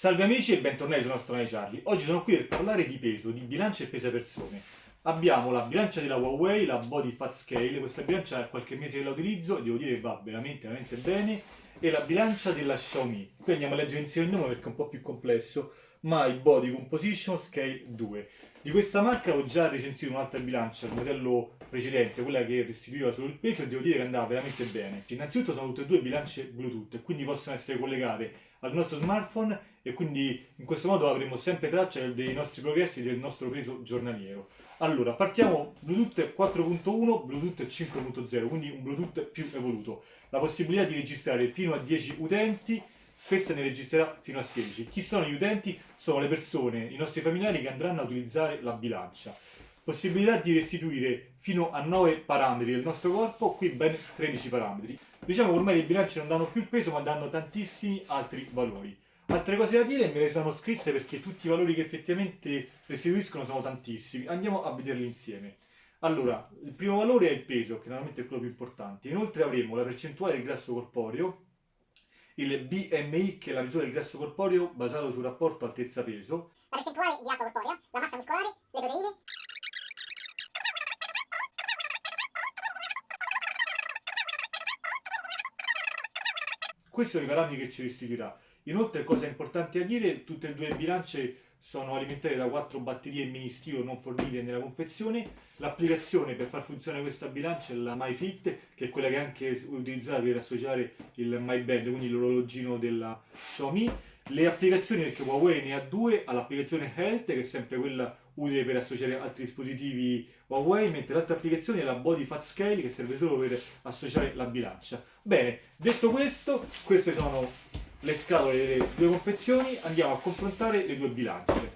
Salve amici e bentornati sul nostro canale Charlie. Oggi sono qui per parlare di peso, di bilancia e pesa persone. Abbiamo la bilancia della Huawei, la Body Fat Scale, questa bilancia ha qualche mese che la utilizzo, devo dire che va veramente bene, e la bilancia della Xiaomi. Qui andiamo a leggere insieme il nome perché è un po' più complesso, My Body Composition Scale 2. Di questa marca ho già recensito un'altra bilancia, il modello precedente, quella che restituiva solo il peso, e devo dire che andava veramente bene. Innanzitutto sono tutte e due bilancie Bluetooth e quindi possono essere collegate al nostro smartphone e quindi in questo modo avremo sempre traccia dei nostri progressi e del nostro peso giornaliero. Allora, partiamo Bluetooth 4.1, Bluetooth 5.0, quindi un Bluetooth più evoluto. La possibilità di registrare fino a 10 utenti, questa ne registrerà fino a 16. Chi sono gli utenti? Sono le persone, i nostri familiari che andranno a utilizzare la bilancia. Possibilità di restituire fino a 9 parametri del nostro corpo, qui ben 13 parametri. Diciamo che ormai le bilance non danno più il peso ma danno tantissimi altri valori. Altre cose da dire me le sono scritte perché tutti i valori che effettivamente restituiscono sono tantissimi. Andiamo a vederli insieme. Allora, il primo valore è il peso, che normalmente è quello più importante. Inoltre avremo la percentuale del grasso corporeo, il BMI, che è la misura del grasso corporeo basato sul rapporto altezza-peso, la percentuale di acqua corporea, la massa muscolare, le proteine. Questi sono i parametri che ci restituirà. Inoltre, cosa importante da dire, tutte e due le bilance sono alimentate da 4 batterie mini stilo non fornite nella confezione. L'applicazione per far funzionare questa bilancia è la MyFit, che è quella che è anche utilizzata per associare il MyBand, quindi l'orologino della Xiaomi. Le applicazioni, perché Huawei ne ha due, ha l'applicazione Health, che è sempre quella utile per associare altri dispositivi Huawei, mentre l'altra applicazione è la Body Fat Scale, che serve solo per associare la bilancia. Bene, detto questo, queste sono le scatole delle due confezioni, andiamo a confrontare le due bilance.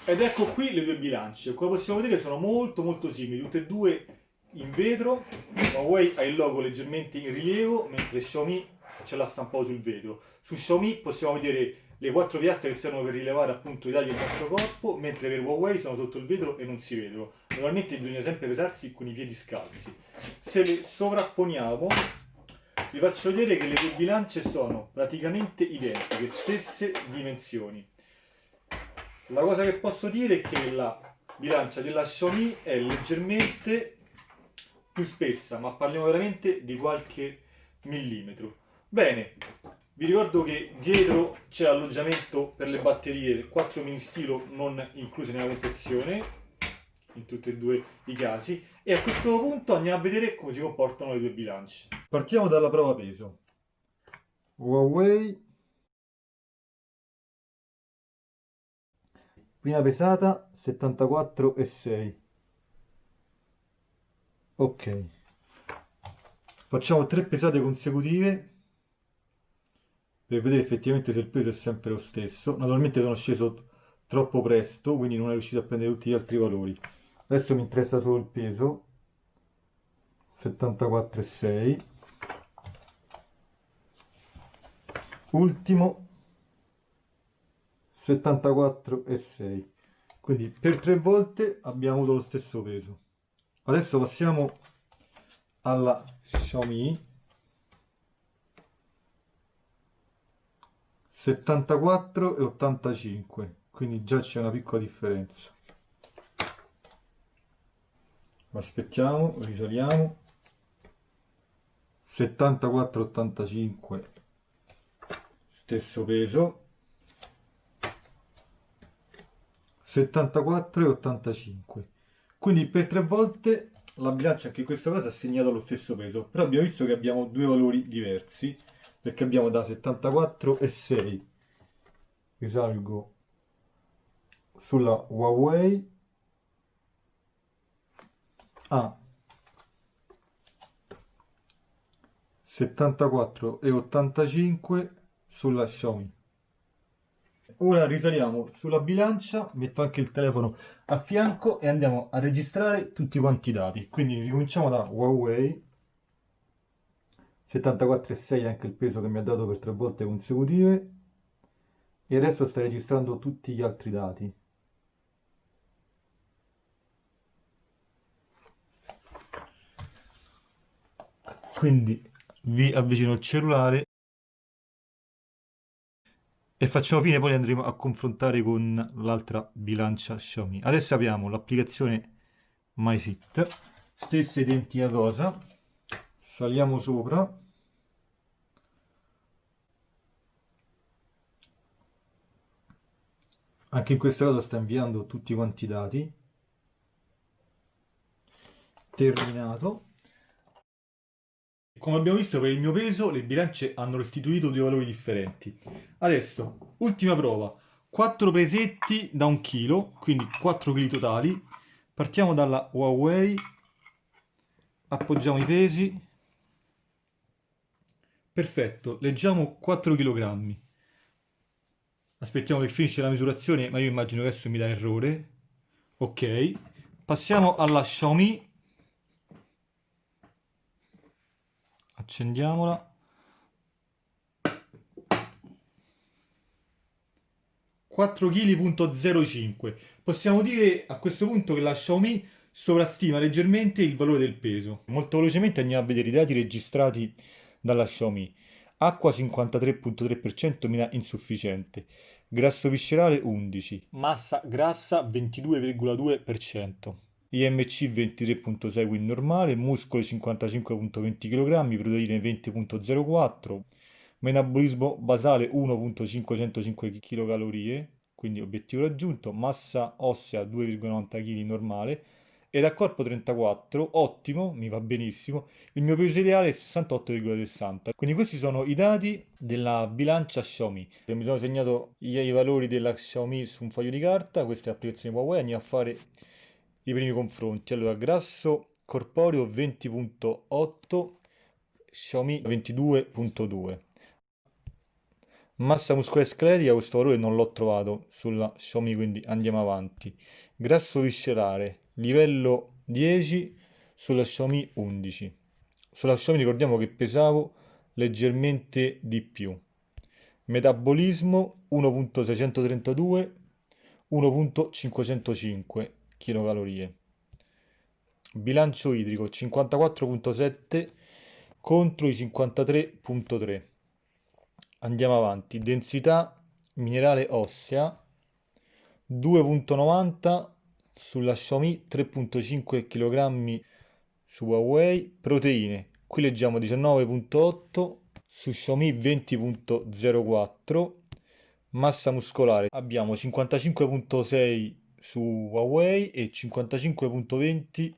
Ed ecco qui le due bilance, come possiamo vedere sono molto simili, tutte e due in vetro. Huawei ha il logo leggermente in rilievo, mentre Xiaomi ce l'ha stampato sul vetro. Su Xiaomi possiamo vedere le 4 piastre che servono per rilevare appunto i dati del nostro corpo, mentre per Huawei sono sotto il vetro e non si vedono. Normalmente bisogna sempre pesarsi con i piedi scalzi. Se le sovrapponiamo, vi faccio vedere che le due bilance sono praticamente identiche, stesse dimensioni. La cosa che posso dire è che la bilancia della Xiaomi è leggermente più spessa, ma parliamo veramente di qualche millimetro. Bene, vi ricordo che dietro c'è l'alloggiamento per le batterie, 4 mini stilo non incluse nella confezione, in tutti e due i casi, e a questo punto andiamo a vedere come si comportano le due bilance. Partiamo dalla prova peso. Huawei, prima pesata 74,6. Ok, facciamo 3 pesate consecutive per vedere effettivamente se il peso è sempre lo stesso. Naturalmente sono sceso troppo presto, quindi non è riuscito a prendere tutti gli altri valori. Adesso mi interessa solo il peso, 74,6. Ultimo 74,6. Quindi per 3 volte abbiamo avuto lo stesso peso. Adesso passiamo alla Xiaomi, 74,85, quindi già c'è una piccola differenza. Aspettiamo, risaliamo. 74,85, stesso peso. 74,85. Quindi per 3 volte la bilancia anche in questo caso ha segnato lo stesso peso, però abbiamo visto che abbiamo due valori diversi, perché abbiamo da 74,6, risalgo sulla Huawei, a 74,85 sulla Xiaomi. Ora risaliamo sulla bilancia, metto anche il telefono a fianco e andiamo a registrare tutti quanti i dati. Quindi ricominciamo da Huawei, 74,6 è anche il peso che mi ha dato per 3 volte consecutive, e adesso sta registrando tutti gli altri dati. Quindi vi avvicino il cellulare E facciamo fine, poi andremo a confrontare con l'altra bilancia Xiaomi. Adesso apriamo l'applicazione MyFit, stessa identica cosa, saliamo sopra, anche in questo caso sta inviando tutti quanti i dati, terminato. Come abbiamo visto, per il mio peso le bilance hanno restituito due valori differenti. Adesso, ultima prova, 4 pesetti da 1 kg, quindi 4 kg totali. Partiamo dalla Huawei, appoggiamo i pesi, perfetto, leggiamo 4 kg. Aspettiamo che finisce la misurazione, ma io immagino che adesso mi dà errore. Ok, passiamo alla Xiaomi, accendiamola. 4,05 kg. Possiamo dire a questo punto che la Xiaomi sovrastima leggermente il valore del peso. Molto velocemente andiamo a vedere i dati registrati dalla Xiaomi. Acqua 53,3% mi dà insufficiente. Grasso viscerale 11. Massa grassa 22,2%. IMC 23,6 quindi normale, muscoli 55,20 kg, proteine 20,04, metabolismo basale 1,505 kcal, quindi obiettivo raggiunto, massa ossea 2,90 kg normale, ed a corpo 34, ottimo, mi va benissimo, il mio peso ideale è 68,60. Quindi questi sono i dati della bilancia Xiaomi. Mi sono segnato i valori della Xiaomi su un foglio di carta, questa è l'applicazione Huawei, andiamo a fare i primi confronti. Allora, grasso corporeo 20,8, Xiaomi 22,2. Massa muscolare sclerica, questo valore non l'ho trovato sulla Xiaomi, quindi andiamo avanti. Grasso viscerale, livello 10, sulla Xiaomi 11. Sulla Xiaomi ricordiamo che pesavo leggermente di più. Metabolismo 1,632, 1,505 kcal. Bilancio idrico 54,7 contro i 53,3. Andiamo avanti. Densità minerale ossea 2,90 sulla Xiaomi, 3,5 kg su Huawei. Proteine, qui leggiamo 19,8, su Xiaomi 20,04. Massa muscolare abbiamo 55,6 su Huawei e 55,20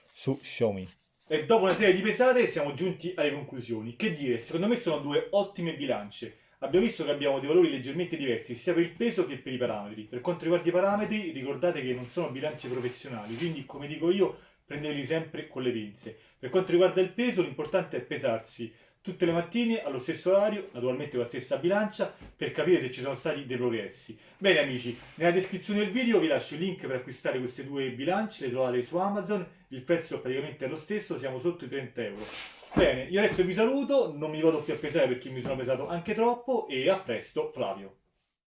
su Xiaomi. E dopo una serie di pesate siamo giunti alle conclusioni. Che dire, secondo me sono due ottime bilance. Abbiamo visto che abbiamo dei valori leggermente diversi sia per il peso che per i parametri. Per quanto riguarda i parametri, ricordate che non sono bilance professionali, quindi come dico io, prendeteli sempre con le pinze. Per quanto riguarda il peso, l'importante è pesarsi tutte le mattine allo stesso orario, naturalmente con la stessa bilancia, per capire se ci sono stati dei progressi. Bene amici, nella descrizione del video vi lascio il link per acquistare queste due bilance, le trovate su Amazon, il prezzo praticamente è lo stesso, siamo sotto i 30 euro. Bene, io adesso vi saluto, non mi vado più a pesare perché mi sono pesato anche troppo e a presto Flavio.